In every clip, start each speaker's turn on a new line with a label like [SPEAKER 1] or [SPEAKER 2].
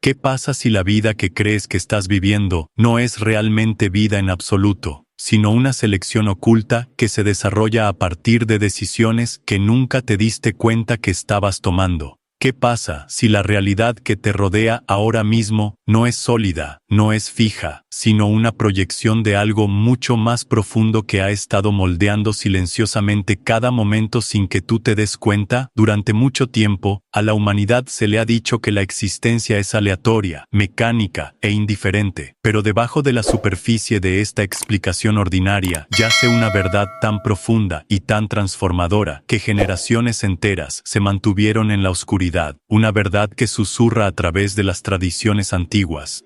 [SPEAKER 1] ¿Qué pasa si la vida que crees que estás viviendo no es realmente vida en absoluto, sino una selección oculta que se desarrolla a partir de decisiones que nunca te diste cuenta que estabas tomando? ¿Qué pasa si la realidad que te rodea ahora mismo no es sólida, no es fija, sino una proyección de algo mucho más profundo que ha estado moldeando silenciosamente cada momento sin que tú te des cuenta? Durante mucho tiempo, a la humanidad se le ha dicho que la existencia es aleatoria, mecánica e indiferente, pero debajo de la superficie de esta explicación ordinaria yace una verdad tan profunda y tan transformadora que generaciones enteras se mantuvieron en la oscuridad. Una verdad que susurra a través de las tradiciones antiguas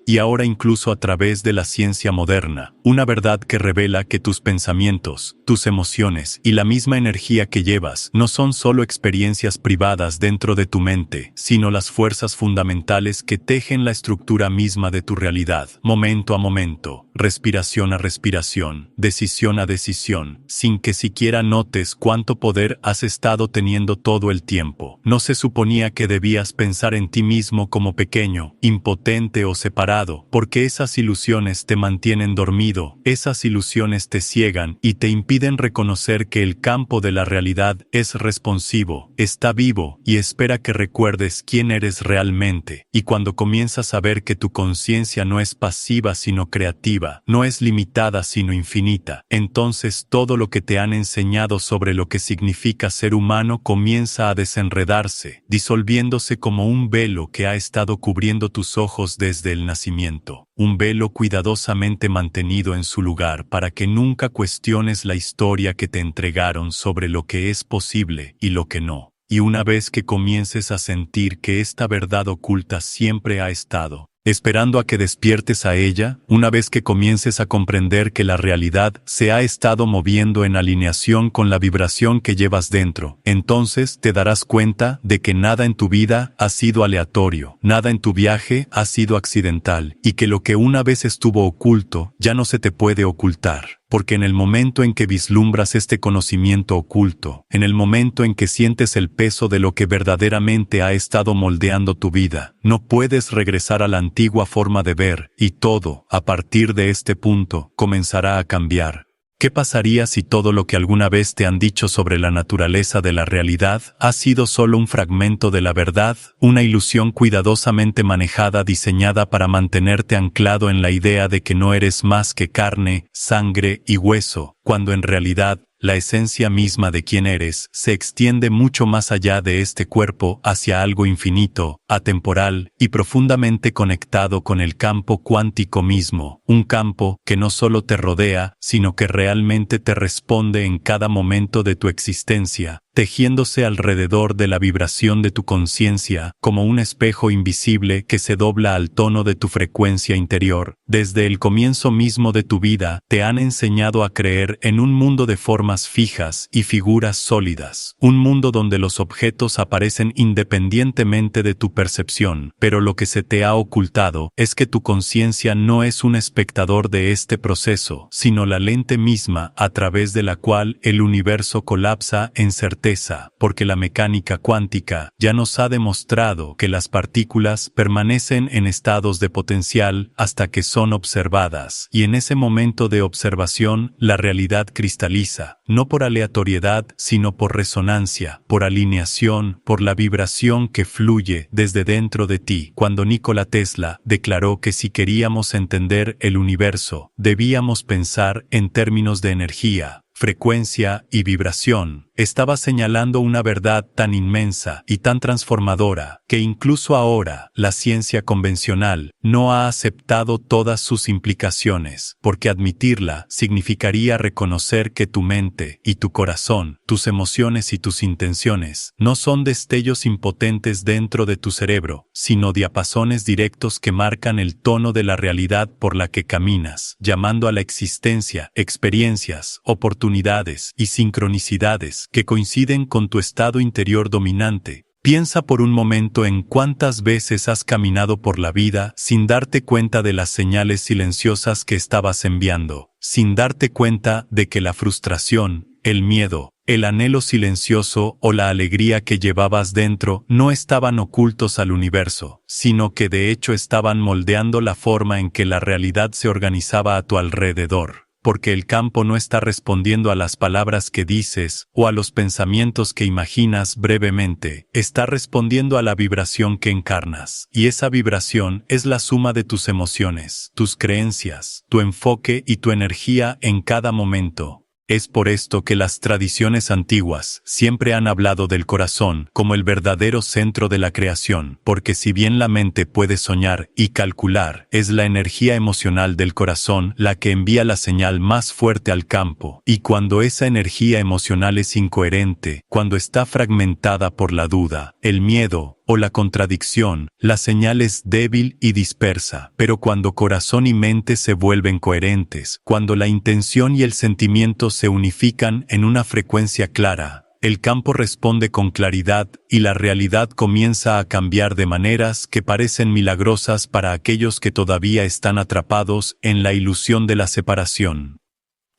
[SPEAKER 1] y ahora incluso a través de la ciencia moderna. Una verdad que revela que tus pensamientos, tus emociones y la misma energía que llevas no son solo experiencias privadas dentro de tu mente, sino las fuerzas fundamentales que tejen la estructura misma de tu realidad, momento a momento, respiración a respiración, decisión a decisión, sin que siquiera notes cuánto poder has estado teniendo todo el tiempo. No se suponía que debías pensar en ti mismo como pequeño, impotente o separado, porque esas ilusiones te mantienen dormido, esas ilusiones te ciegan y te impiden reconocer que el campo de la realidad es responsivo, está vivo y espera que recuerdes quién eres realmente. Y cuando comienzas a ver que tu conciencia no es pasiva sino creativa, no es limitada sino infinita, entonces todo lo que te han enseñado sobre lo que significa ser humano comienza a desenredarse, disolviéndose como un velo que ha estado cubriendo tus ojos desde el nacimiento, un velo cuidadosamente mantenido en su lugar para que nunca cuestiones la historia que te entregaron sobre lo que es posible y lo que no. Y una vez que comiences a sentir que esta verdad oculta siempre ha estado, esperando a que despiertes a ella, una vez que comiences a comprender que la realidad se ha estado moviendo en alineación con la vibración que llevas dentro, entonces te darás cuenta de que nada en tu vida ha sido aleatorio, nada en tu viaje ha sido accidental, y que lo que una vez estuvo oculto ya no se te puede ocultar. Porque en el momento en que vislumbras este conocimiento oculto, en el momento en que sientes el peso de lo que verdaderamente ha estado moldeando tu vida, no puedes regresar a la antigua forma de ver, y todo, a partir de este punto, comenzará a cambiar. ¿Qué pasaría si todo lo que alguna vez te han dicho sobre la naturaleza de la realidad ha sido solo un fragmento de la verdad, una ilusión cuidadosamente manejada diseñada para mantenerte anclado en la idea de que no eres más que carne, sangre y hueso, cuando en realidad la esencia misma de quién eres se extiende mucho más allá de este cuerpo hacia algo infinito, atemporal y profundamente conectado con el campo cuántico mismo, un campo que no solo te rodea, sino que realmente te responde en cada momento de tu existencia, tejiéndose alrededor de la vibración de tu conciencia como un espejo invisible que se dobla al tono de tu frecuencia interior. Desde el comienzo mismo de tu vida, te han enseñado a creer en un mundo de formas fijas y figuras sólidas, un mundo donde los objetos aparecen independientemente de tu percepción, pero lo que se te ha ocultado es que tu conciencia no es un espectador de este proceso, sino la lente misma a través de la cual el universo colapsa en certeza, porque la mecánica cuántica ya nos ha demostrado que las partículas permanecen en estados de potencial hasta que son observadas, y en ese momento de observación la realidad cristaliza, no por aleatoriedad, sino por resonancia, por alineación, por la vibración que fluye desde dentro de ti. Cuando Nikola Tesla declaró que si queríamos entender el universo, debíamos pensar en términos de energía, frecuencia y vibración, estaba señalando una verdad tan inmensa y tan transformadora que incluso ahora la ciencia convencional no ha aceptado todas sus implicaciones, porque admitirla significaría reconocer que tu mente y tu corazón, tus emociones y tus intenciones, no son destellos impotentes dentro de tu cerebro, sino diapasones directos que marcan el tono de la realidad por la que caminas, llamando a la existencia experiencias, oportunidades y sincronicidades que coinciden con tu estado interior dominante. Piensa por un momento en cuántas veces has caminado por la vida sin darte cuenta de las señales silenciosas que estabas enviando, sin darte cuenta de que la frustración, el miedo El anhelo silencioso o la alegría que llevabas dentro no estaban ocultos al universo, sino que de hecho estaban moldeando la forma en que la realidad se organizaba a tu alrededor, porque el campo no está respondiendo a las palabras que dices o a los pensamientos que imaginas brevemente, está respondiendo a la vibración que encarnas, y esa vibración es la suma de tus emociones, tus creencias, tu enfoque y tu energía en cada momento. Es por esto que las tradiciones antiguas siempre han hablado del corazón como el verdadero centro de la creación, porque si bien la mente puede soñar y calcular, es la energía emocional del corazón la que envía la señal más fuerte al campo, y cuando esa energía emocional es incoherente, cuando está fragmentada por la duda, el miedo, o la contradicción, la señal es débil y dispersa, pero cuando corazón y mente se vuelven coherentes, cuando la intención y el sentimiento se unifican en una frecuencia clara, el campo responde con claridad y la realidad comienza a cambiar de maneras que parecen milagrosas para aquellos que todavía están atrapados en la ilusión de la separación.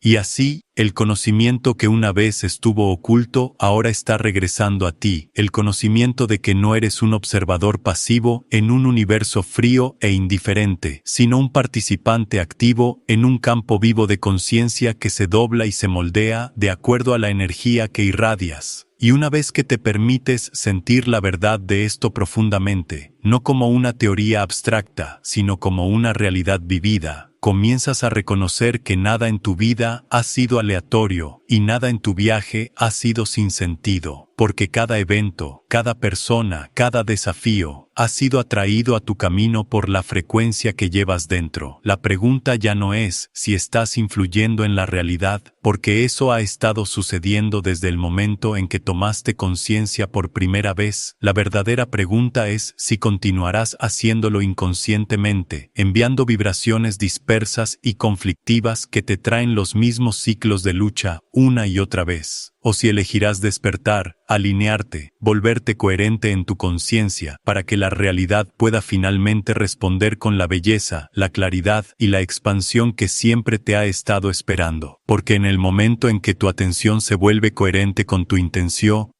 [SPEAKER 1] Y así, el conocimiento que una vez estuvo oculto ahora está regresando a ti, el conocimiento de que no eres un observador pasivo en un universo frío e indiferente, sino un participante activo en un campo vivo de conciencia que se dobla y se moldea de acuerdo a la energía que irradias. Y una vez que te permites sentir la verdad de esto profundamente, no como una teoría abstracta, sino como una realidad vivida, comienzas a reconocer que nada en tu vida ha sido aleatorio y nada en tu viaje ha sido sin sentido, porque cada evento, cada persona, cada desafío ha sido atraído a tu camino por la frecuencia que llevas dentro. La pregunta ya no es si estás influyendo en la realidad, porque eso ha estado sucediendo desde el momento en que tomaste conciencia por primera vez. La verdadera pregunta es si continuarás haciéndolo inconscientemente, enviando vibraciones dispersas y conflictivas que te traen los mismos ciclos de lucha una y otra vez, o si elegirás despertar, alinearte, volverte coherente en tu conciencia para que la realidad pueda finalmente responder con la belleza, la claridad y la expansión que siempre te ha estado esperando. Porque en el momento en que tu atención se vuelve coherente con tu intención,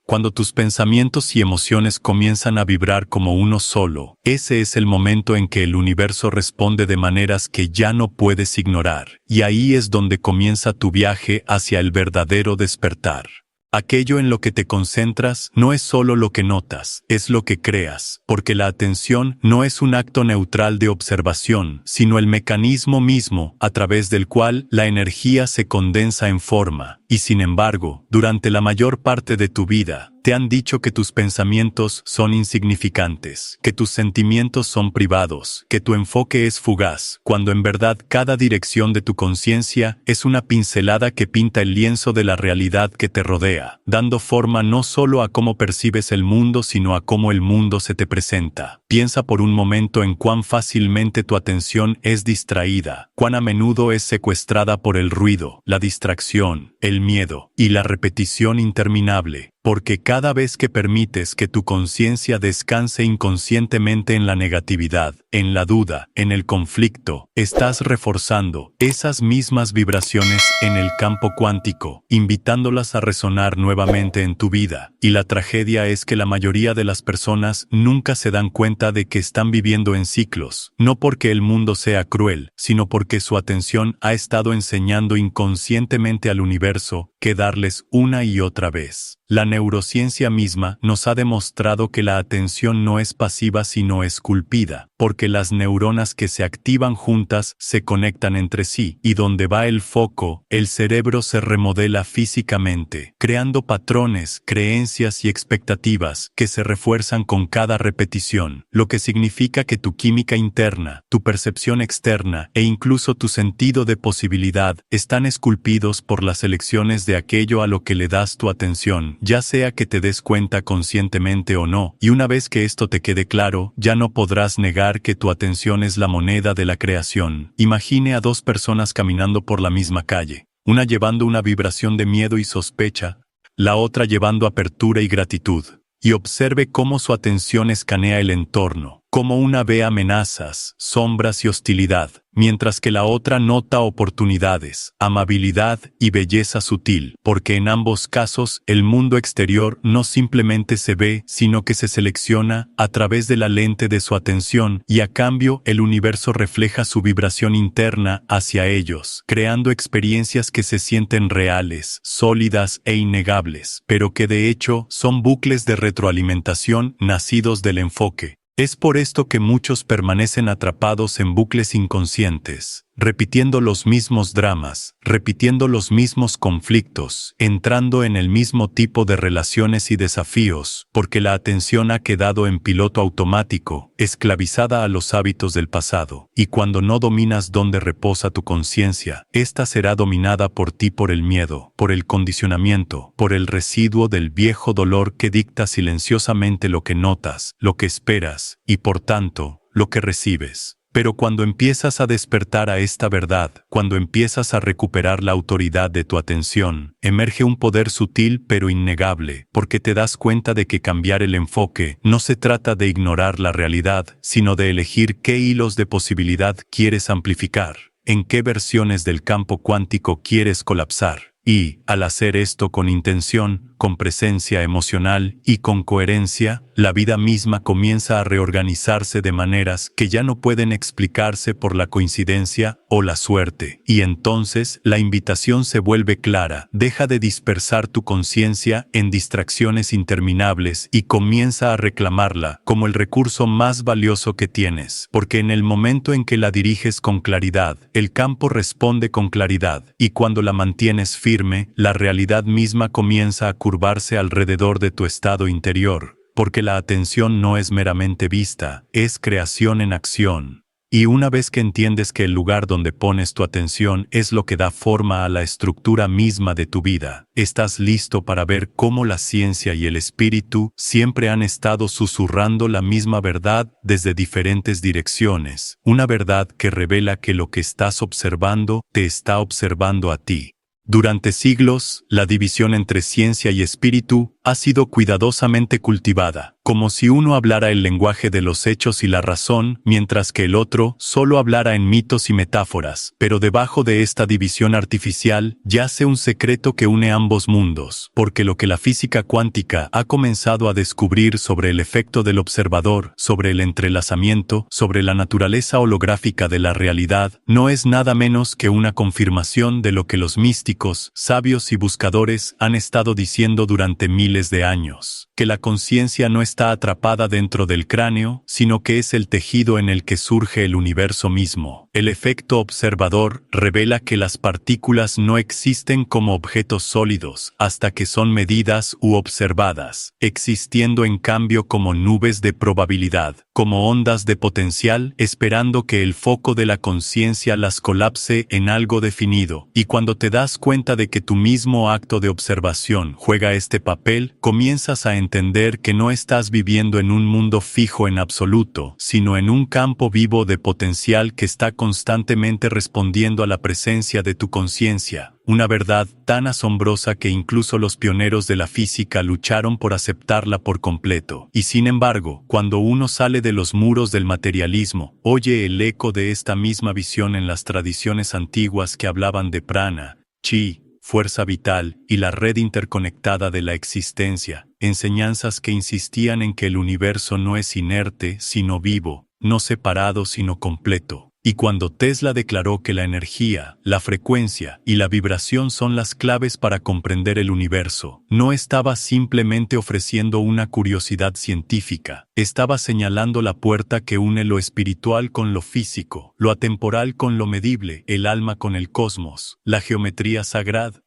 [SPEAKER 1] cuando tus pensamientos y emociones comienzan a vibrar como uno solo, ese es el momento en que el universo responde de maneras que ya no puedes ignorar, y ahí es donde comienza tu viaje hacia el verdadero despertar. Aquello en lo que te concentras no es solo lo que notas, es lo que creas, porque la atención no es un acto neutral de observación, sino el mecanismo mismo a través del cual la energía se condensa en forma, y sin embargo, durante la mayor parte de tu vida, te han dicho que tus pensamientos son insignificantes, que tus sentimientos son privados, que tu enfoque es fugaz, cuando en verdad cada dirección de tu conciencia es una pincelada que pinta el lienzo de la realidad que te rodea, dando forma no solo a cómo percibes el mundo, sino a cómo el mundo se te presenta. Piensa por un momento en cuán fácilmente tu atención es distraída, cuán a menudo es secuestrada por el ruido, la distracción, el miedo y la repetición interminable. Porque cada vez que permites que tu conciencia descanse inconscientemente en la negatividad, en la duda, en el conflicto, estás reforzando esas mismas vibraciones en el campo cuántico, invitándolas a resonar nuevamente en tu vida. Y la tragedia es que la mayoría de las personas nunca se dan cuenta de que están viviendo en ciclos, no porque el mundo sea cruel, sino porque su atención ha estado enseñando inconscientemente al universo que darles una y otra vez. La neurociencia misma nos ha demostrado que la atención no es pasiva sino esculpida, porque las neuronas que se activan juntas se conectan entre sí, y donde va el foco, el cerebro se remodela físicamente, creando patrones, creencias y expectativas que se refuerzan con cada repetición, lo que significa que tu química interna, tu percepción externa e incluso tu sentido de posibilidad están esculpidos por las elecciones de aquello a lo que le das tu atención, ya sea que te des cuenta conscientemente o no, y una vez que esto te quede claro, ya no podrás negar que tu atención es la moneda de la creación. Imagine a dos personas caminando por la misma calle, una llevando una vibración de miedo y sospecha, la otra llevando apertura y gratitud, y observe cómo su atención escanea el entorno. como una ve amenazas, sombras y hostilidad, mientras que la otra nota oportunidades, amabilidad y belleza sutil, porque en ambos casos el mundo exterior no simplemente se ve, sino que se selecciona a través de la lente de su atención y a cambio el universo refleja su vibración interna hacia ellos, creando experiencias que se sienten reales, sólidas e innegables, pero que de hecho son bucles de retroalimentación nacidos del enfoque. Es por esto que muchos permanecen atrapados en bucles inconscientes, repitiendo los mismos dramas, repitiendo los mismos conflictos, entrando en el mismo tipo de relaciones y desafíos, porque la atención ha quedado en piloto automático, esclavizada a los hábitos del pasado, y cuando no dominas dónde reposa tu conciencia, ésta será dominada por ti por el miedo, por el condicionamiento, por el residuo del viejo dolor que dicta silenciosamente lo que notas, lo que esperas, y por tanto, lo que recibes. Pero cuando empiezas a despertar a esta verdad, cuando empiezas a recuperar la autoridad de tu atención, emerge un poder sutil pero innegable, porque te das cuenta de que cambiar el enfoque no se trata de ignorar la realidad, sino de elegir qué hilos de posibilidad quieres amplificar, en qué versiones del campo cuántico quieres colapsar. Y, al hacer esto con intención, con presencia emocional y con coherencia, la vida misma comienza a reorganizarse de maneras que ya no pueden explicarse por la coincidencia o la suerte. Y entonces, la invitación se vuelve clara, deja de dispersar tu conciencia en distracciones interminables y comienza a reclamarla como el recurso más valioso que tienes, porque en el momento en que la diriges con claridad, el campo responde con claridad, y cuando la mantienes firme, la realidad misma comienza a curvarse alrededor de tu estado interior, porque la atención no es meramente vista, es creación en acción. Y una vez que entiendes que el lugar donde pones tu atención es lo que da forma a la estructura misma de tu vida, estás listo para ver cómo la ciencia y el espíritu siempre han estado susurrando la misma verdad desde diferentes direcciones, una verdad que revela que lo que estás observando te está observando a ti. Durante siglos, la división entre ciencia y espíritu ha sido cuidadosamente cultivada, como si uno hablara el lenguaje de los hechos y la razón, mientras que el otro solo hablara en mitos y metáforas. Pero debajo de esta división artificial yace un secreto que une ambos mundos, porque lo que la física cuántica ha comenzado a descubrir sobre el efecto del observador, sobre el entrelazamiento, sobre la naturaleza holográfica de la realidad, no es nada menos que una confirmación de lo que los místicos, sabios y buscadores han estado diciendo durante miles de años, que la conciencia no está atrapada dentro del cráneo, sino que es el tejido en el que surge el universo mismo. El efecto observador revela que las partículas no existen como objetos sólidos hasta que son medidas u observadas, existiendo en cambio como nubes de probabilidad, como ondas de potencial, esperando que el foco de la conciencia las colapse en algo definido. Y cuando te das cuenta de que tu mismo acto de observación juega este papel, comienzas a entender que no estás viviendo en un mundo fijo en absoluto, sino en un campo vivo de potencial que está constantemente respondiendo a la presencia de tu conciencia, una verdad tan asombrosa que incluso los pioneros de la física lucharon por aceptarla por completo. Y sin embargo, cuando uno sale de los muros del materialismo, oye el eco de esta misma visión en las tradiciones antiguas que hablaban de prana, chi, fuerza vital y la red interconectada de la existencia, enseñanzas que insistían en que el universo no es inerte sino vivo, no separado sino completo. Y cuando Tesla declaró que la energía, la frecuencia y la vibración son las claves para comprender el universo, no estaba simplemente ofreciendo una curiosidad científica, estaba señalando la puerta que une lo espiritual con lo físico, lo atemporal con lo medible, el alma con el cosmos, la geometría sagrada.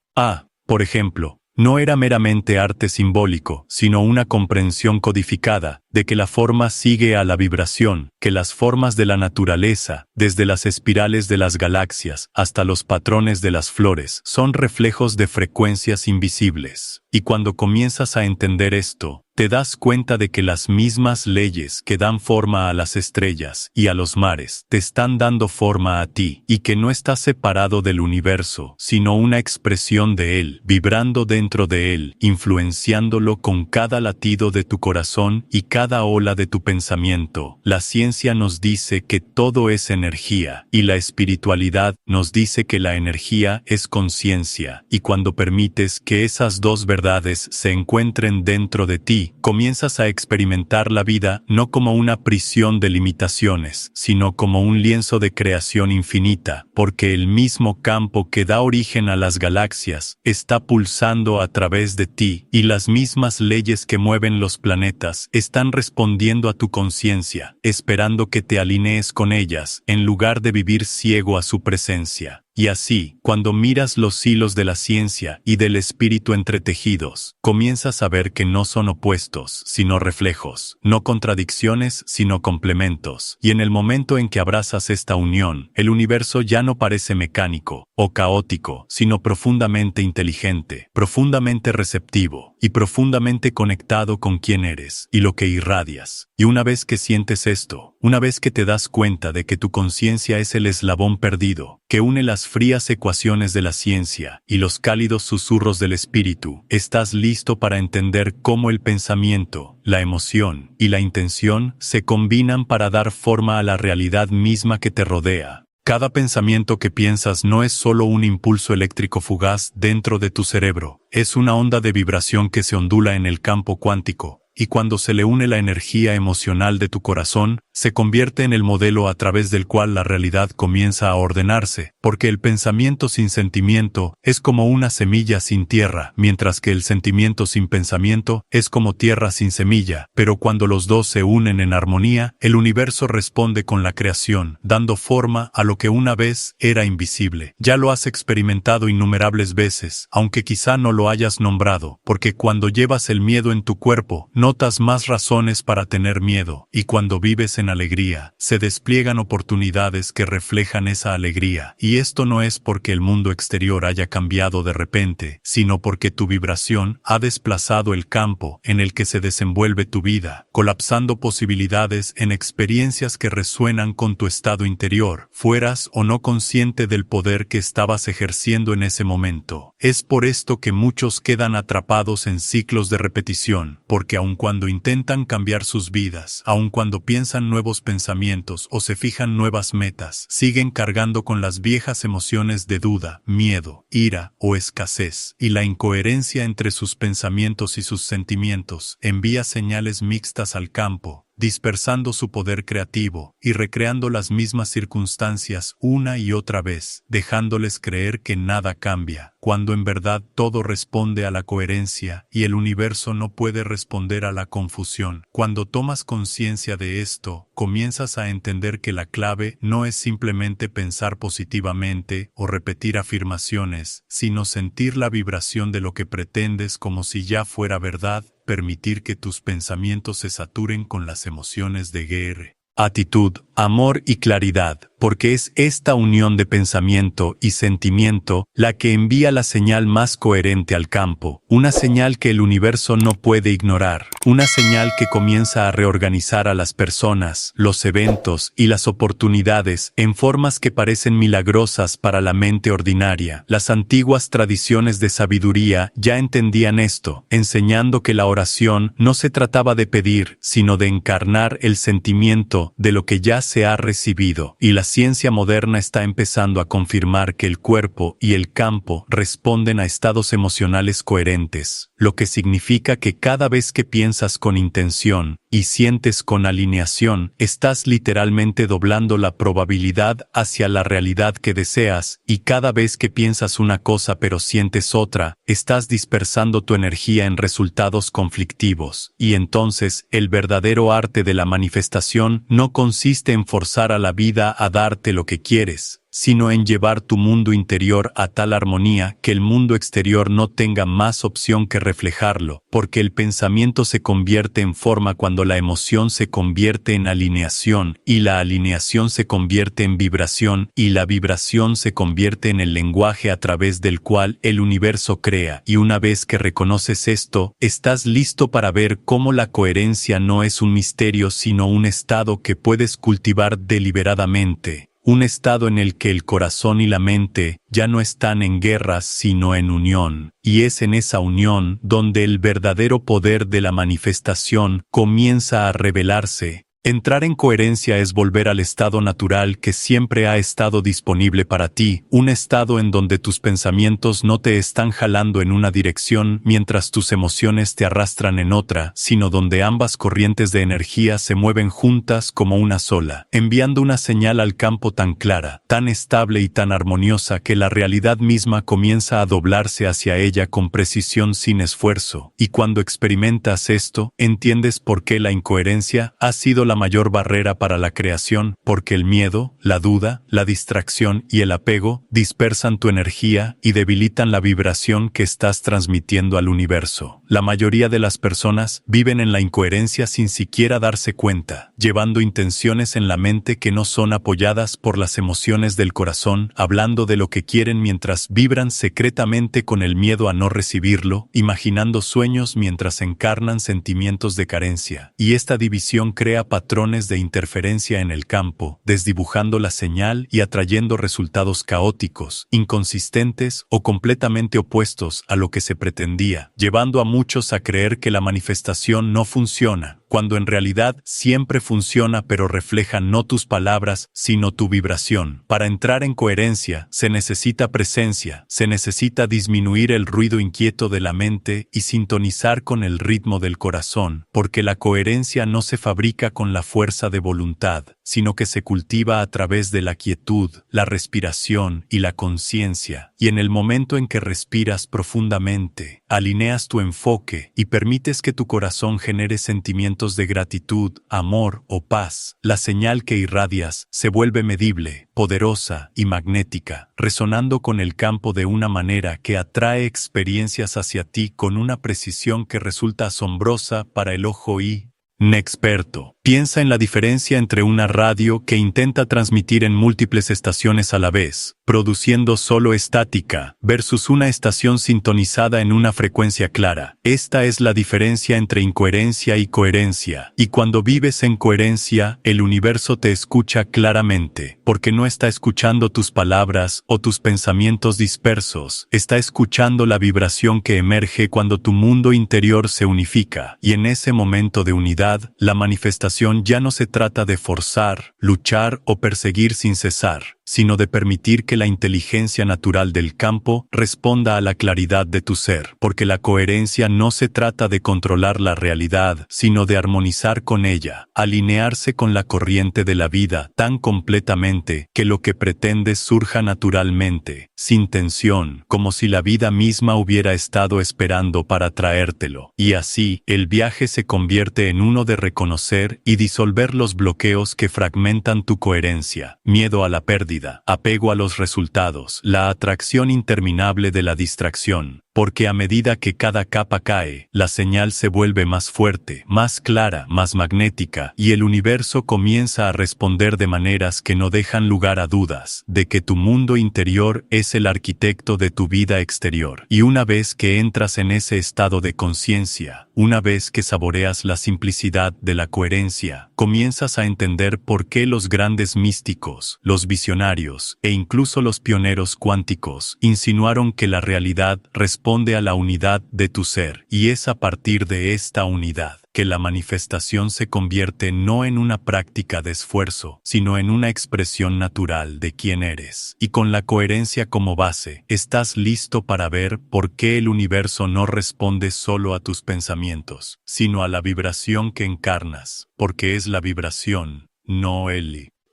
[SPEAKER 1] Por ejemplo, no era meramente arte simbólico, sino una comprensión codificada de que la forma sigue a la vibración, que las formas de la naturaleza, desde las espirales de las galaxias hasta los patrones de las flores, son reflejos de frecuencias invisibles. Y cuando comienzas a entender esto, te das cuenta de que las mismas leyes que dan forma a las estrellas y a los mares te están dando forma a ti, y que no estás separado del universo, sino una expresión de él, vibrando dentro de él, influenciándolo con cada latido de tu corazón y cada ola de tu pensamiento. La ciencia nos dice que todo es energía, y la espiritualidad nos dice que la energía es conciencia, y cuando permites que esas dos verdades se encuentren dentro de ti, comienzas a experimentar la vida no como una prisión de limitaciones, sino como un lienzo de creación infinita, porque el mismo campo que da origen a las galaxias está pulsando a través de ti, y las mismas leyes que mueven los planetas están respondiendo a tu conciencia, esperando que te alinees con ellas, en lugar de vivir ciego a su presencia. Y así, cuando miras los hilos de la ciencia y del espíritu entretejidos, comienzas a ver que no son opuestos, sino reflejos, no contradicciones, sino complementos. Y en el momento en que abrazas esta unión, el universo ya no parece mecánico o caótico, sino profundamente inteligente, profundamente receptivo y profundamente conectado con quién eres y lo que irradias. Y una vez que sientes esto, una vez que te das cuenta de que tu conciencia es el eslabón perdido, que une las frías ecuaciones de la ciencia y los cálidos susurros del espíritu, estás listo para entender cómo el pensamiento, la emoción y la intención se combinan para dar forma a la realidad misma que te rodea. Cada pensamiento que piensas no es solo un impulso eléctrico fugaz dentro de tu cerebro, es una onda de vibración que se ondula en el campo cuántico, y cuando se le une la energía emocional de tu corazón, se convierte en el modelo a través del cual la realidad comienza a ordenarse, porque el pensamiento sin sentimiento es como una semilla sin tierra, mientras que el sentimiento sin pensamiento es como tierra sin semilla, pero cuando los dos se unen en armonía, el universo responde con la creación, dando forma a lo que una vez era invisible. Ya lo has experimentado innumerables veces, aunque quizá no lo hayas nombrado, porque cuando llevas el miedo en tu cuerpo, notas más razones para tener miedo, y cuando vives en alegría, se despliegan oportunidades que reflejan esa alegría, y esto no es porque el mundo exterior haya cambiado de repente, sino porque tu vibración ha desplazado el campo en el que se desenvuelve tu vida, colapsando posibilidades en experiencias que resuenan con tu estado interior, fueras o no consciente del poder que estabas ejerciendo en ese momento. Es por esto que muchos quedan atrapados en ciclos de repetición, porque aun cuando intentan cambiar sus vidas, aun cuando piensan nuevos pensamientos o se fijan nuevas metas, siguen cargando con las viejas emociones de duda, miedo, ira o escasez, y la incoherencia entre sus pensamientos y sus sentimientos envía señales mixtas al campo, dispersando su poder creativo y recreando las mismas circunstancias una y otra vez, dejándoles creer que nada cambia, cuando en verdad todo responde a la coherencia y el universo no puede responder a la confusión. Cuando tomas conciencia de esto, comienzas a entender que la clave no es simplemente pensar positivamente o repetir afirmaciones, sino sentir la vibración de lo que pretendes como si ya fuera verdad, permitir que tus pensamientos se saturen con las emociones de guerra, actitud, amor y claridad, porque es esta unión de pensamiento y sentimiento la que envía la señal más coherente al campo, una señal que el universo no puede ignorar, una señal que comienza a reorganizar a las personas, los eventos y las oportunidades en formas que parecen milagrosas para la mente ordinaria. Las antiguas tradiciones de sabiduría ya entendían esto, enseñando que la oración no se trataba de pedir, sino de encarnar el sentimiento de lo que ya se ha recibido, y la ciencia moderna está empezando a confirmar que el cuerpo y el campo responden a estados emocionales coherentes, lo que significa que cada vez que piensas con intención y sientes con alineación, estás literalmente doblando la probabilidad hacia la realidad que deseas, y cada vez que piensas una cosa pero sientes otra, estás dispersando tu energía en resultados conflictivos, y entonces el verdadero arte de la manifestación no consiste en forzar a la vida a darte lo que quieres, sino en llevar tu mundo interior a tal armonía que el mundo exterior no tenga más opción que reflejarlo, porque el pensamiento se convierte en forma cuando la emoción se convierte en alineación, y la alineación se convierte en vibración, y la vibración se convierte en el lenguaje a través del cual el universo crea. Y una vez que reconoces esto, estás listo para ver cómo la coherencia no es un misterio sino un estado que puedes cultivar deliberadamente. Un estado en el que el corazón y la mente ya no están en guerras sino en unión, y es en esa unión donde el verdadero poder de la manifestación comienza a revelarse. Entrar en coherencia es volver al estado natural que siempre ha estado disponible para ti, un estado en donde tus pensamientos no te están jalando en una dirección mientras tus emociones te arrastran en otra, sino donde ambas corrientes de energía se mueven juntas como una sola, enviando una señal al campo tan clara, tan estable y tan armoniosa que la realidad misma comienza a doblarse hacia ella con precisión sin esfuerzo. Y cuando experimentas esto, entiendes por qué la incoherencia ha sido la mayor barrera para la creación, porque el miedo, la duda, la distracción y el apego dispersan tu energía y debilitan la vibración que estás transmitiendo al universo. La mayoría de las personas viven en la incoherencia sin siquiera darse cuenta, llevando intenciones en la mente que no son apoyadas por las emociones del corazón, hablando de lo que quieren mientras vibran secretamente con el miedo a no recibirlo, imaginando sueños mientras encarnan sentimientos de carencia. Y esta división crea patrones de interferencia en el campo, desdibujando la señal y atrayendo resultados caóticos, inconsistentes o completamente opuestos a lo que se pretendía, llevando a muchos a creer que la manifestación no funciona, cuando en realidad siempre funciona pero refleja no tus palabras, sino tu vibración. Para entrar en coherencia, se necesita presencia, se necesita disminuir el ruido inquieto de la mente y sintonizar con el ritmo del corazón, porque la coherencia no se fabrica con la fuerza de voluntad, sino que se cultiva a través de la quietud, la respiración y la conciencia. Y en el momento en que respiras profundamente, alineas tu enfoque y permites que tu corazón genere sentimientos de gratitud, amor o paz, la señal que irradias se vuelve medible, poderosa y magnética, resonando con el campo de una manera que atrae experiencias hacia ti con una precisión que resulta asombrosa para el ojo inexperto. Piensa en la diferencia entre una radio que intenta transmitir en múltiples estaciones a la vez, produciendo solo estática, versus una estación sintonizada en una frecuencia clara. Esta es la diferencia entre incoherencia y coherencia. Y cuando vives en coherencia, el universo te escucha claramente, porque no está escuchando tus palabras o tus pensamientos dispersos, está escuchando la vibración que emerge cuando tu mundo interior se unifica. Y en ese momento de unidad, la manifestación ya no se trata de forzar, luchar o perseguir sin cesar, sino de permitir que la inteligencia natural del campo responda a la claridad de tu ser, porque la coherencia no se trata de controlar la realidad, sino de armonizar con ella, alinearse con la corriente de la vida tan completamente que lo que pretendes surja naturalmente, sin tensión, como si la vida misma hubiera estado esperando para traértelo. Y así, el viaje se convierte en uno de reconocer y disolver los bloqueos que fragmentan tu coherencia, miedo a la pérdida, apego a los resultados, la atracción interminable de la distracción, porque a medida que cada capa cae, la señal se vuelve más fuerte, más clara, más magnética, y el universo comienza a responder de maneras que no dejan lugar a dudas, de que tu mundo interior es el arquitecto de tu vida exterior. Y una vez que entras en ese estado de conciencia, una vez que saboreas la simplicidad de la coherencia, comienzas a entender por qué los grandes místicos, los visionarios e incluso los pioneros cuánticos insinuaron que la realidad responde a la unidad de tu ser, y es a partir de esta unidad que la manifestación se convierte no en una práctica de esfuerzo, sino en una expresión natural de quién eres. Y con la coherencia como base, estás listo para ver por qué el universo no responde solo a tus pensamientos, sino a la vibración que encarnas, porque es la vibración, no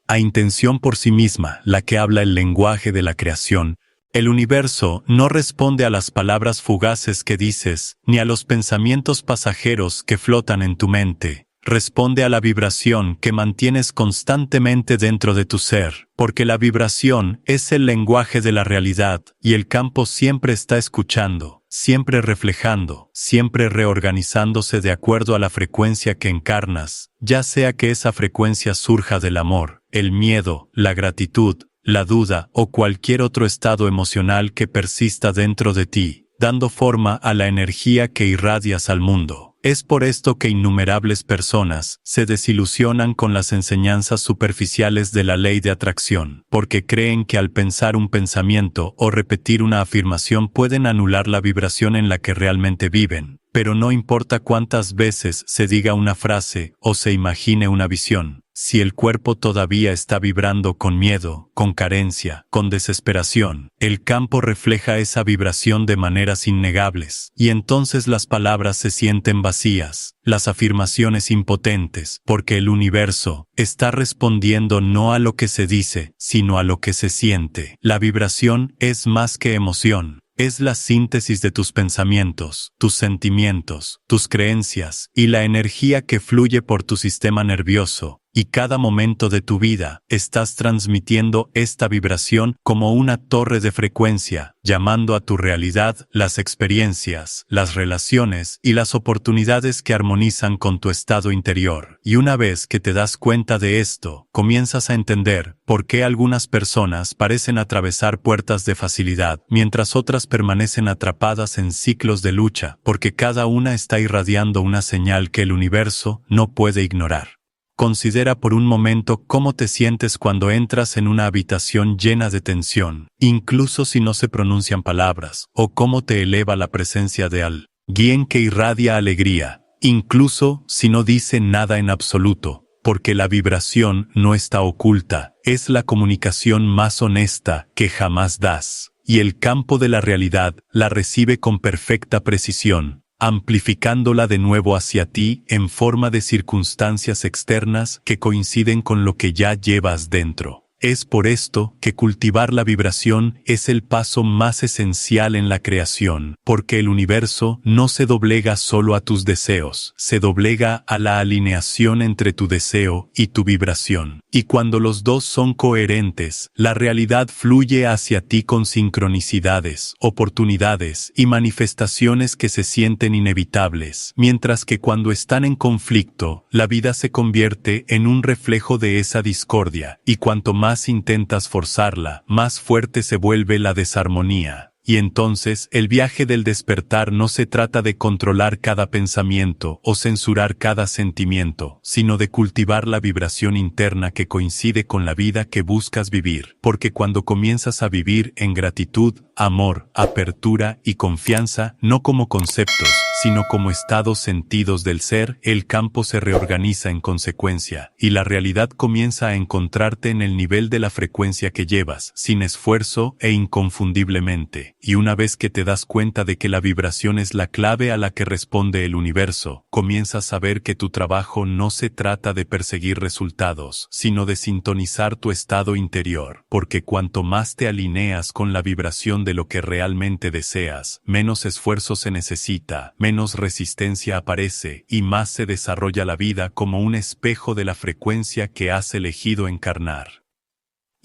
[SPEAKER 1] a intención por sí misma, la que habla el lenguaje de la creación. El universo no responde a las palabras fugaces que dices, ni a los pensamientos pasajeros que flotan en tu mente. Responde a la vibración que mantienes constantemente dentro de tu ser, porque la vibración es el lenguaje de la realidad, y el campo siempre está escuchando, siempre reflejando, siempre reorganizándose de acuerdo a la frecuencia que encarnas, ya sea que esa frecuencia surja del amor, el miedo, la gratitud, la duda o cualquier otro estado emocional que persista dentro de ti, dando forma a la energía que irradias al mundo. Es por esto que innumerables personas se desilusionan con las enseñanzas superficiales de la ley de atracción, porque creen que al pensar un pensamiento o repetir una afirmación pueden anular la vibración en la que realmente viven. Pero no importa cuántas veces se diga una frase o se imagine una visión, si el cuerpo todavía está vibrando con miedo, con carencia, con desesperación, el campo refleja esa vibración de maneras innegables, y entonces las palabras se sienten vacías, las afirmaciones impotentes, porque el universo está respondiendo no a lo que se dice, sino a lo que se siente. La vibración es más que emoción. Es la síntesis de tus pensamientos, tus sentimientos, tus creencias y la energía que fluye por tu sistema nervioso, y cada momento de tu vida estás transmitiendo esta vibración como una torre de frecuencia, llamando a tu realidad las experiencias, las relaciones y las oportunidades que armonizan con tu estado interior. Y una vez que te das cuenta de esto, comienzas a entender por qué algunas personas parecen atravesar puertas de facilidad, mientras otras permanecen atrapadas en ciclos de lucha, porque cada una está irradiando una señal que el universo no puede ignorar. Considera por un momento cómo te sientes cuando entras en una habitación llena de tensión, incluso si no se pronuncian palabras, o cómo te eleva la presencia de alguien que irradia alegría, incluso si no dice nada en absoluto, porque la vibración no está oculta, es la comunicación más honesta que jamás das, y el campo de la realidad la recibe con perfecta precisión, amplificándola de nuevo hacia ti en forma de circunstancias externas que coinciden con lo que ya llevas dentro. Es por esto que cultivar la vibración es el paso más esencial en la creación, porque el universo no se doblega solo a tus deseos, se doblega a la alineación entre tu deseo y tu vibración. Y cuando los dos son coherentes, la realidad fluye hacia ti con sincronicidades, oportunidades y manifestaciones que se sienten inevitables, mientras que cuando están en conflicto, la vida se convierte en un reflejo de esa discordia, y cuanto más intentas forzarla, más fuerte se vuelve la desarmonía. Y entonces, el viaje del despertar no se trata de controlar cada pensamiento o censurar cada sentimiento, sino de cultivar la vibración interna que coincide con la vida que buscas vivir. Porque cuando comienzas a vivir en gratitud, amor, apertura y confianza, no como conceptos, sino como estados sentidos del ser, el campo se reorganiza en consecuencia, y la realidad comienza a encontrarte en el nivel de la frecuencia que llevas, sin esfuerzo e inconfundiblemente. Y una vez que te das cuenta de que la vibración es la clave a la que responde el universo, comienzas a ver que tu trabajo no se trata de perseguir resultados, sino de sintonizar tu estado interior, porque cuanto más te alineas con la vibración de lo que realmente deseas, menos esfuerzo se necesita, menos resistencia aparece y más se desarrolla la vida como un espejo de la frecuencia que has elegido encarnar.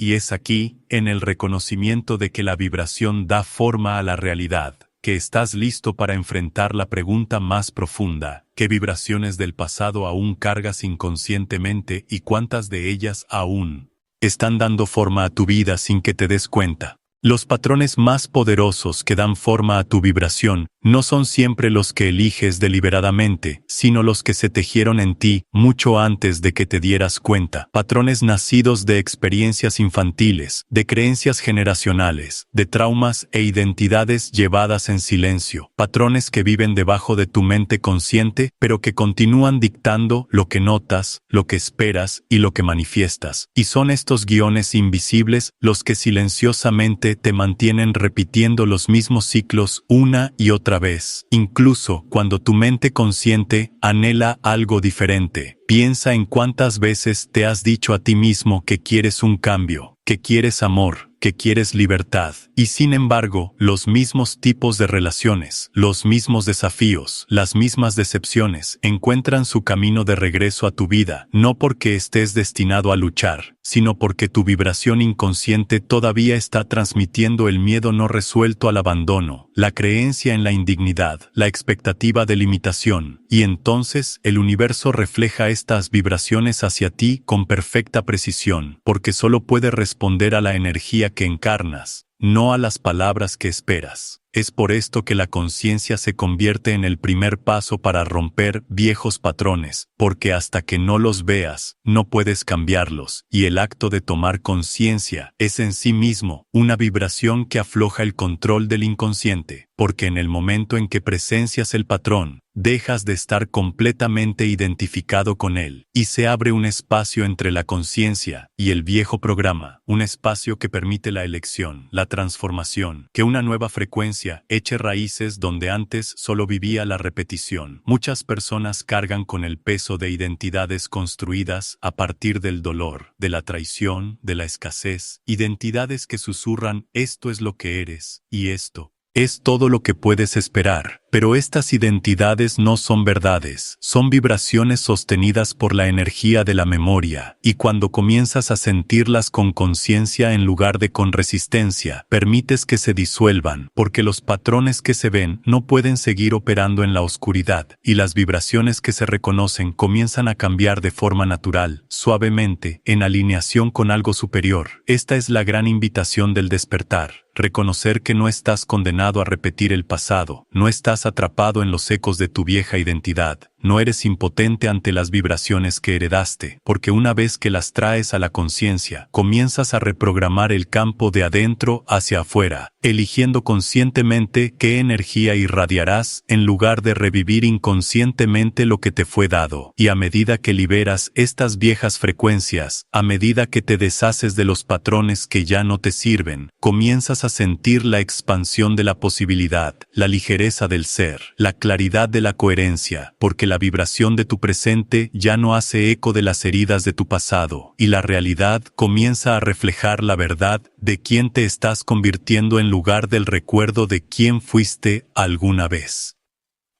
[SPEAKER 1] Y es aquí, en el reconocimiento de que la vibración da forma a la realidad, que estás listo para enfrentar la pregunta más profunda: ¿qué vibraciones del pasado aún cargas inconscientemente y cuántas de ellas aún están dando forma a tu vida sin que te des cuenta? Los patrones más poderosos que dan forma a tu vibración no son siempre los que eliges deliberadamente, sino los que se tejieron en ti mucho antes de que te dieras cuenta. Patrones nacidos de experiencias infantiles, de creencias generacionales, de traumas e identidades llevadas en silencio. Patrones que viven debajo de tu mente consciente, pero que continúan dictando lo que notas, lo que esperas y lo que manifiestas. Y son estos guiones invisibles los que silenciosamente te mantienen repitiendo los mismos ciclos una y otra vez. Incluso cuando tu mente consciente anhela algo diferente, piensa en cuántas veces te has dicho a ti mismo que quieres un cambio, que quieres amor, que quieres libertad. Y sin embargo, los mismos tipos de relaciones, los mismos desafíos, las mismas decepciones, encuentran su camino de regreso a tu vida, no porque estés destinado a luchar, sino porque tu vibración inconsciente todavía está transmitiendo el miedo no resuelto al abandono, la creencia en la indignidad, la expectativa de limitación, y entonces el universo refleja estas vibraciones hacia ti con perfecta precisión, porque solo puede responder a la energía que encarnas, no a las palabras que esperas. Es por esto que la conciencia se convierte en el primer paso para romper viejos patrones, porque hasta que no los veas, no puedes cambiarlos, y el acto de tomar conciencia es en sí mismo una vibración que afloja el control del inconsciente, porque en el momento en que presencias el patrón, dejas de estar completamente identificado con él, y se abre un espacio entre la conciencia y el viejo programa, un espacio que permite la elección, la transformación, que una nueva frecuencia eche raíces donde antes solo vivía la repetición. Muchas personas cargan con el peso de identidades construidas a partir del dolor, de la traición, de la escasez, identidades que susurran «esto es lo que eres» y «esto es todo lo que puedes esperar». Pero estas identidades no son verdades, son vibraciones sostenidas por la energía de la memoria, y cuando comienzas a sentirlas con conciencia en lugar de con resistencia, permites que se disuelvan, porque los patrones que se ven no pueden seguir operando en la oscuridad, y las vibraciones que se reconocen comienzan a cambiar de forma natural, suavemente, en alineación con algo superior. Esta es la gran invitación del despertar. Reconocer que no estás condenado a repetir el pasado, no estás atrapado en los ecos de tu vieja identidad, no eres impotente ante las vibraciones que heredaste, porque una vez que las traes a la conciencia, comienzas a reprogramar el campo de adentro hacia afuera, eligiendo conscientemente qué energía irradiarás en lugar de revivir inconscientemente lo que te fue dado. Y a medida que liberas estas viejas frecuencias, a medida que te deshaces de los patrones que ya no te sirven, comienzas a sentir la expansión de la posibilidad, la ligereza del ser, la claridad de la coherencia, porque la vibración de tu presente ya no hace eco de las heridas de tu pasado, y la realidad comienza a reflejar la verdad de quién te estás convirtiendo en lugar del recuerdo de quién fuiste alguna vez.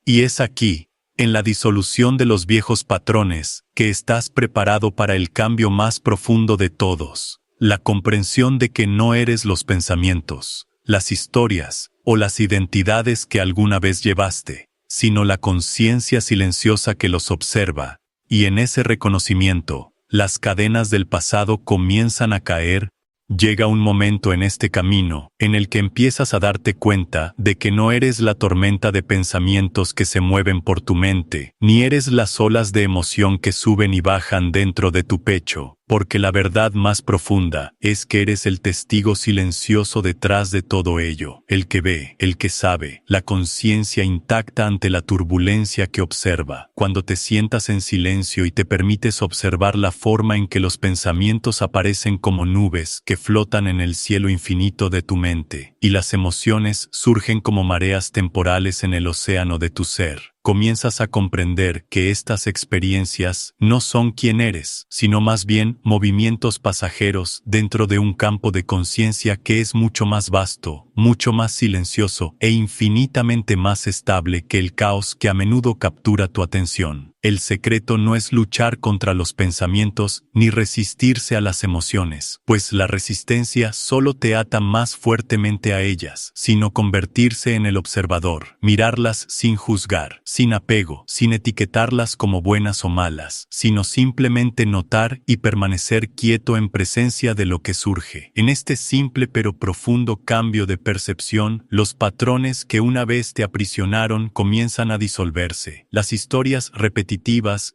[SPEAKER 1] Y es aquí, en la disolución de los viejos patrones, que estás preparado para el cambio más profundo de todos, la comprensión de que no eres los pensamientos, las historias o las identidades que alguna vez llevaste, sino la conciencia silenciosa que los observa, y en ese reconocimiento, las cadenas del pasado comienzan a caer. Llega un momento en este camino, en el que empiezas a darte cuenta de que no eres la tormenta de pensamientos que se mueven por tu mente, ni eres las olas de emoción que suben y bajan dentro de tu pecho, porque la verdad más profunda es que eres el testigo silencioso detrás de todo ello, el que ve, el que sabe, la conciencia intacta ante la turbulencia que observa. Cuando te sientas en silencio y te permites observar la forma en que los pensamientos aparecen como nubes que flotan en el cielo infinito de tu mente, y las emociones surgen como mareas temporales en el océano de tu ser, comienzas a comprender que estas experiencias no son quién eres, sino más bien movimientos pasajeros dentro de un campo de conciencia que es mucho más vasto, mucho más silencioso e infinitamente más estable que el caos que a menudo captura tu atención. El secreto no es luchar contra los pensamientos ni resistirse a las emociones, pues la resistencia solo te ata más fuertemente a ellas, sino convertirse en el observador, mirarlas sin juzgar, sin apego, sin etiquetarlas como buenas o malas, sino simplemente notar y permanecer quieto en presencia de lo que surge. En este simple pero profundo cambio de percepción, los patrones que una vez te aprisionaron comienzan a disolverse. Las historias repetitivas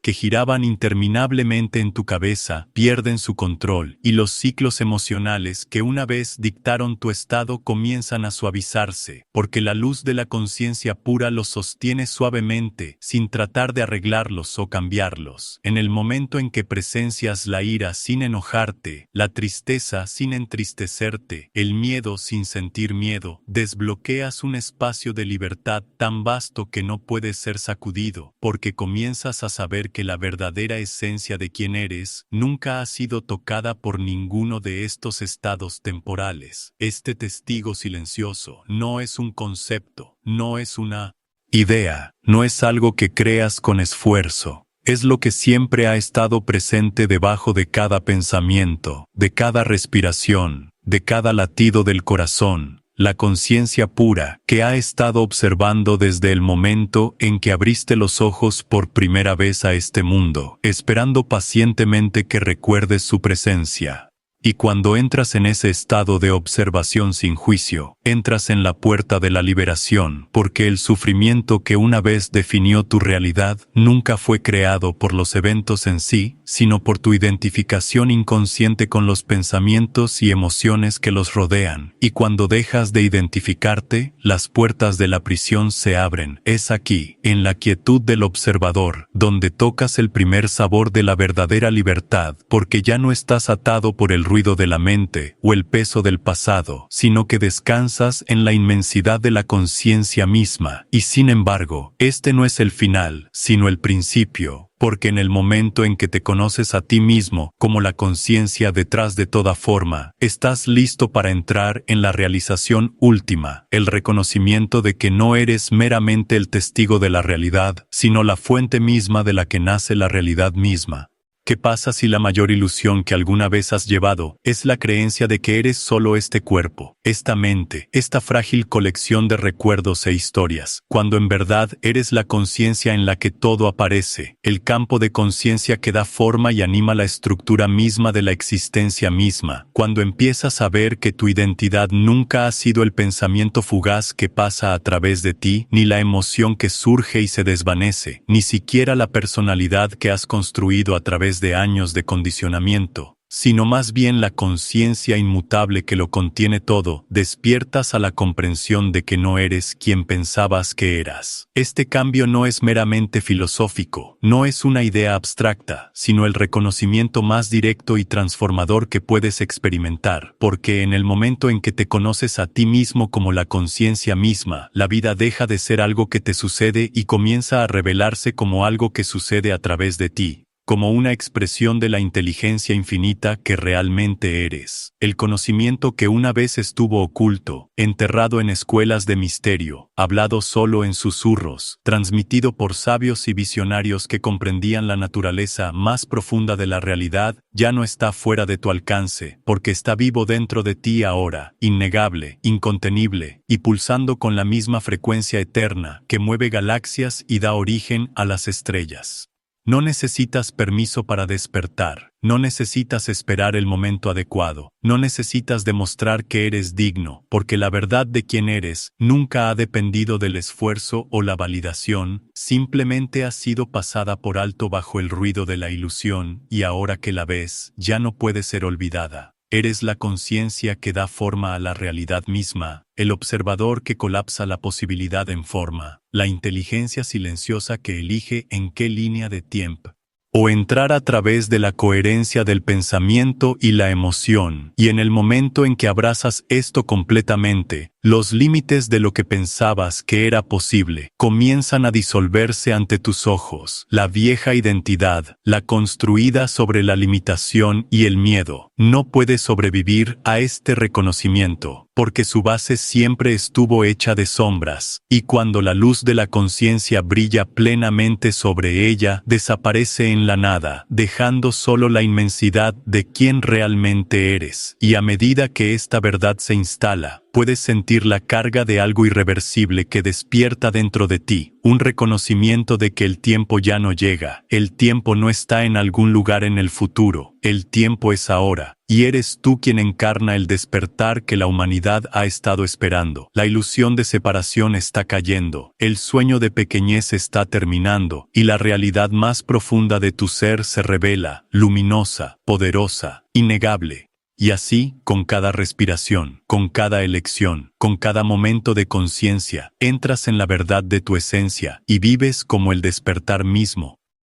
[SPEAKER 1] que giraban interminablemente en tu cabeza pierden su control, y los ciclos emocionales que una vez dictaron tu estado comienzan a suavizarse, porque la luz de la conciencia pura los sostiene suavemente, sin tratar de arreglarlos o cambiarlos. En el momento en que presencias la ira sin enojarte, la tristeza sin entristecerte, el miedo sin sentir miedo, desbloqueas un espacio de libertad tan vasto que no puede ser sacudido, porque comienzas comienzas a saber que la verdadera esencia de quién eres nunca ha sido tocada por ninguno de estos estados temporales. Este testigo silencioso no es un concepto, no es una idea, no es algo que creas con esfuerzo. Es lo que siempre ha estado presente debajo de cada pensamiento, de cada respiración, de cada latido del corazón. La conciencia pura que ha estado observando desde el momento en que abriste los ojos por primera vez a este mundo, esperando pacientemente que recuerdes su presencia. Y cuando entras en ese estado de observación sin juicio, entras en la puerta de la liberación, porque el sufrimiento que una vez definió tu realidad nunca fue creado por los eventos en sí, sino por tu identificación inconsciente con los pensamientos y emociones que los rodean. Y cuando dejas de identificarte, las puertas de la prisión se abren. Es aquí, en la quietud del observador, donde tocas el primer sabor de la verdadera libertad, porque ya no estás atado por el ruido de la mente o el peso del pasado, sino que descansas en la inmensidad de la conciencia misma. Y sin embargo, este no es el final, sino el principio, porque en el momento en que te conoces a ti mismo como la conciencia detrás de toda forma, estás listo para entrar en la realización última, el reconocimiento de que no eres meramente el testigo de la realidad, sino la fuente misma de la que nace la realidad misma. ¿Qué pasa si la mayor ilusión que alguna vez has llevado es la creencia de que eres solo este cuerpo, esta mente, esta frágil colección de recuerdos e historias, cuando en verdad eres la conciencia en la que todo aparece, el campo de conciencia que da forma y anima la estructura misma de la existencia misma, cuando empiezas a ver que tu identidad nunca ha sido el pensamiento fugaz que pasa a través de ti, ni la emoción que surge y se desvanece, ni siquiera la personalidad que has construido a través de años de condicionamiento, sino más bien la conciencia inmutable que lo contiene todo, despiertas a la comprensión de que no eres quien pensabas que eras. Este cambio no es meramente filosófico, no es una idea abstracta, sino el reconocimiento más directo y transformador que puedes experimentar, porque en el momento en que te conoces a ti mismo como la conciencia misma, la vida deja de ser algo que te sucede y comienza a revelarse como algo que sucede a través de ti, como una expresión de la inteligencia infinita que realmente eres. El conocimiento que una vez estuvo oculto, enterrado en escuelas de misterio, hablado solo en susurros, transmitido por sabios y visionarios que comprendían la naturaleza más profunda de la realidad, ya no está fuera de tu alcance, porque está vivo dentro de ti ahora, innegable, incontenible, y pulsando con la misma frecuencia eterna que mueve galaxias y da origen a las estrellas. No necesitas permiso para despertar, no necesitas esperar el momento adecuado, no necesitas demostrar que eres digno, porque la verdad de quién eres nunca ha dependido del esfuerzo o la validación, simplemente ha sido pasada por alto bajo el ruido de la ilusión, y ahora que la ves, ya no puede ser olvidada. Eres la conciencia que da forma a la realidad misma, el observador que colapsa la posibilidad en forma, la inteligencia silenciosa que elige en qué línea de tiempo o entrar a través de la coherencia del pensamiento y la emoción, y en el momento en que abrazas esto completamente, los límites de lo que pensabas que era posible comienzan a disolverse ante tus ojos. La vieja identidad, la construida sobre la limitación y el miedo, no puede sobrevivir a este reconocimiento, porque su base siempre estuvo hecha de sombras, y cuando la luz de la conciencia brilla plenamente sobre ella, desaparece en la nada, dejando solo la inmensidad de quién realmente eres. Y a medida que esta verdad se instala, puedes sentir la carga de algo irreversible que despierta dentro de ti, un reconocimiento de que el tiempo ya no llega, el tiempo no está en algún lugar en el futuro, el tiempo es ahora, y eres tú quien encarna el despertar que la humanidad ha estado esperando. La ilusión de separación está cayendo, el sueño de pequeñez está terminando, y la realidad más profunda de tu ser se revela, luminosa, poderosa, innegable. Y así, con cada respiración, con cada elección, con cada momento de conciencia, entras en la verdad de tu esencia y vives como el despertar mismo,